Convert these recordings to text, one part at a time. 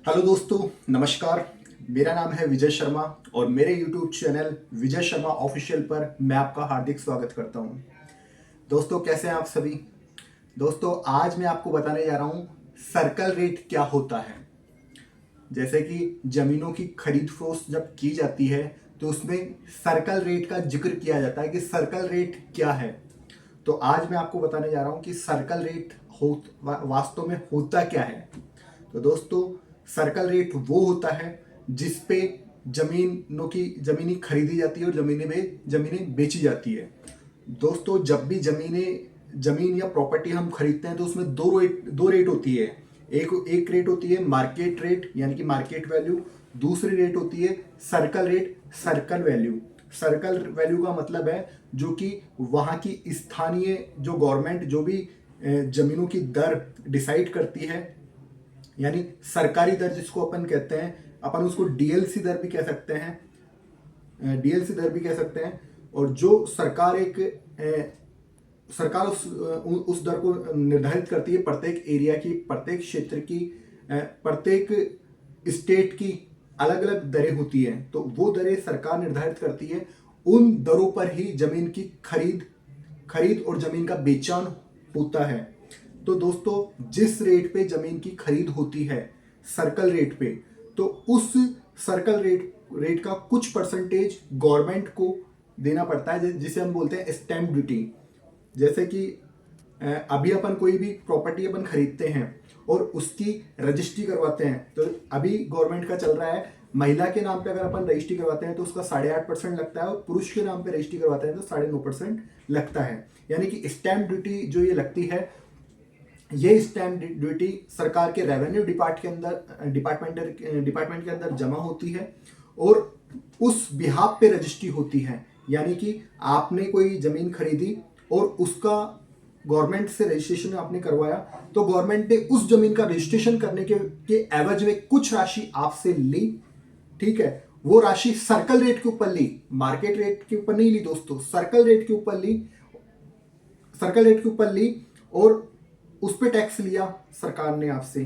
Hello दोस्तों, नमस्कार। मेरा नाम है विजय शर्मा और मेरे YouTube channel Vijay Sharma official पर मैं आपका हार्दिक स्वागत करता हूं। दोस्तों, कैसे हैं आप सभी? दोस्तों, आज मैं आपको बताने जा रहा हूं सर्कल रेट क्या होता है। जैसे कि जमीनों की खरीद फरोख्त जब की जाती है तो उसमें सर्कल रेट का जिक्र किया जाता है कि सर्कल रेट क्या है। तो आज मैं आपको बताने जा रहा हूं कि सर्कल रेट वास्तव में होता क्या है। तो दोस्तों, सर्कल रेट वो होता है जिस पे जमीनी खरीदी जाती है और जमीनें बेची जाती है। दोस्तों, जब भी जमीन या प्रॉपर्टी हम खरीदते हैं तो उसमें दो रेट होती है। एक रेट होती है मार्केट रेट यानी कि मार्केट वैल्यू। दूसरी रेट होती है circle rate, circle value. Circle value का मतलब है जो कि वहाँ की स्थानीय जो गवर्नमेंट जो भी जमीनों की दर डिसाइड करती है, यानी सरकारी दर जिसको अपन कहते हैं, अपन उसको डीएलसी दर भी कह सकते हैं, डीएलसी दर भी कह सकते हैं। और जो सरकार उस दर को निर्धारित करती है प्रत्येक एरिया की, प्रत्येक क्षेत्र की, प्रत्येक स्टेट की अलग अलग दरें होती हैं। तो वो दरें सरकार निर्धारित करती है। उन दरों पर ही जमीन की खरीद और जमीन का बेचान होता है। तो दोस्तों, जिस रेट पे जमीन की खरीद होती है सर्कल रेट पे, तो उस सर्कल रेट का कुछ परसेंटेज गवर्नमेंट को देना पड़ता है, जिसे हम बोलते हैं स्टैंप ड्यूटी। जैसे कि अभी अपन कोई भी प्रॉपर्टी अपन खरीदते हैं और उसकी रजिस्ट्री करवाते हैं, तो अभी गवर्नमेंट का चल रहा है महिला के नाम पे अगर अपन रजिस्ट्री करवाते हैं तो उसका 8.5% लगता है, और पुरुष के नाम पे रजिस्ट्री करवाते हैं तो 9.5% लगता है। यानी कि स्टैंप ड्यूटी जो ये लगती है, ये स्टैंप ड्यूटी सरकार के रेवेन्यू डिपार्टमेंट के अंदर जमा होती है और उस बिहाफ पे रजिस्ट्री होती है। यानी कि आपने कोई जमीन खरीदी और उसका गवर्नमेंट से रजिस्ट्रेशन आपने करवाया, तो गवर्नमेंट ने उस जमीन का रजिस्ट्रेशन करने के एवज में कुछ राशि आपसे ली। ठीक है, वो राशि सर्कल रेट के ऊपर ली, मार्केट रेट के ऊपर नहीं ली दोस्तों, सर्कल रेट के ऊपर ली और उस पर टैक्स लिया सरकार ने आपसे।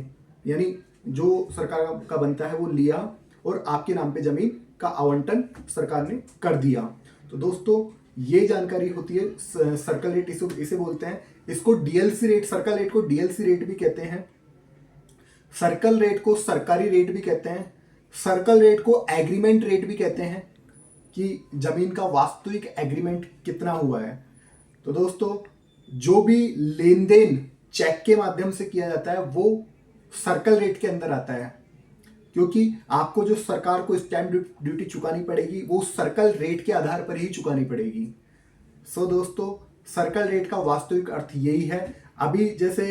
यानी जो सरकार का बनता है वो लिया और आपके नाम पे जमीन का आवंटन सरकार ने कर दिया। तो दोस्तों, ये जानकारी होती है सर्कल रेट, इसे बोलते हैं। इसको डीएलसी रेट, सर्कल रेट को डीएलसी रेट भी कहते हैं, सर्कल रेट को सरकारी रेट भी कहते हैं, सर्कल रेट को एग्रीमेंट रेट भी कहते हैं कि जमीन का वास्तविक एग्रीमेंट कितना हुआ है। तो दोस्तों, जो भी लेन देन चेक के माध्यम से किया जाता है वो सर्कल रेट के अंदर आता है, क्योंकि आपको जो सरकार को स्टैंप ड्यूटी चुकानी पड़ेगी वो सर्कल रेट के आधार पर ही चुकानी पड़ेगी। सो दोस्तों, सर्कल रेट का वास्तविक अर्थ यही है। अभी जैसे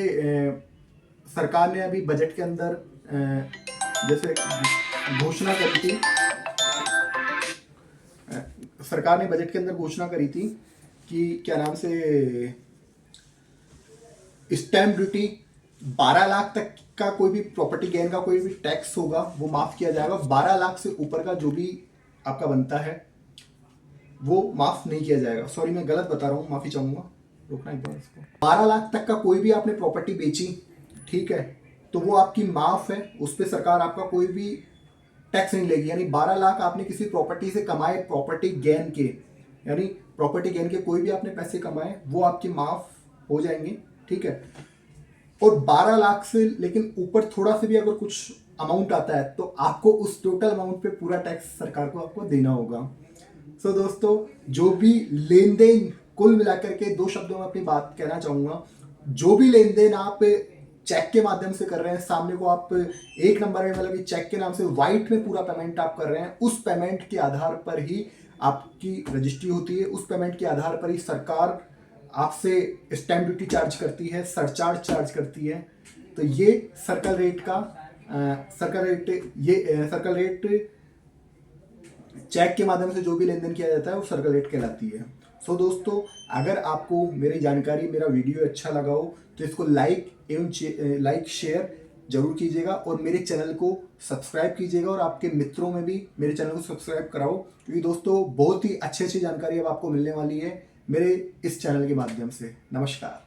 सरकार ने अभी बजट के अंदर जैसे घोषणा करी थी, सरकार ने बजट के अंदर घोषणा करी थी कि क्या नाम से स्टैंप ड्यूटी 12 लाख तक का कोई भी प्रॉपर्टी गेन का कोई भी टैक्स होगा वो माफ किया जाएगा। 12 लाख से ऊपर का जो भी आपका बनता है वो माफ नहीं किया जाएगा। सॉरी, मैं गलत बता रहा हूँ, माफी चाहूंगा, रोकना एक बार इसको। 12 लाख तक का कोई भी आपने प्रॉपर्टी बेची, ठीक है, तो वो आपकी माफ है, उस पर सरकार आपका कोई भी टैक्स नहीं लेगी। यानी 12 लाख आपने किसी प्रॉपर्टी से कमाए, प्रॉपर्टी गेन के, यानी प्रॉपर्टी गेन के कोई भी आपने पैसे कमाए वो आपकी माफ हो जाएंगे। ठीक है, और 12 लाख से लेकिन ऊपर थोड़ा से भी अगर कुछ अमाउंट आता है तो आपको उस टोटल अमाउंट पे पूरा टैक्स सरकार को आपको देना होगा। सो दोस्तों, जो भी लेन देन, कुल मिलाकर के दो शब्दों में अपनी बात कहना चाहूंगा, जो भी लेन देन आप चेक के माध्यम से कर रहे हैं, सामने को आप एक नंबर में, मतलब चेक के नाम से व्हाइट में पूरा पेमेंट आप कर रहे हैं, उस पेमेंट के आधार पर ही आपकी रजिस्ट्री होती है, उस पेमेंट के आधार पर ही सरकार आपसे स्टैंप ड्यूटी चार्ज करती है, सरचार्ज चार्ज करती है। तो ये सर्कल रेट चेक के माध्यम से जो भी लेन देन किया जाता है वो सर्कल रेट कहलाती है। सो दोस्तों, अगर आपको मेरी जानकारी, मेरा वीडियो अच्छा लगा हो तो इसको लाइक शेयर जरूर कीजिएगा और मेरे चैनल को सब्सक्राइब कीजिएगा और आपके मित्रों में भी मेरे चैनल को सब्सक्राइब कराओ, क्योंकि दोस्तों बहुत ही अच्छी जानकारी अब आपको मिलने वाली है मेरे इस चैनल के माध्यम से। नमस्कार।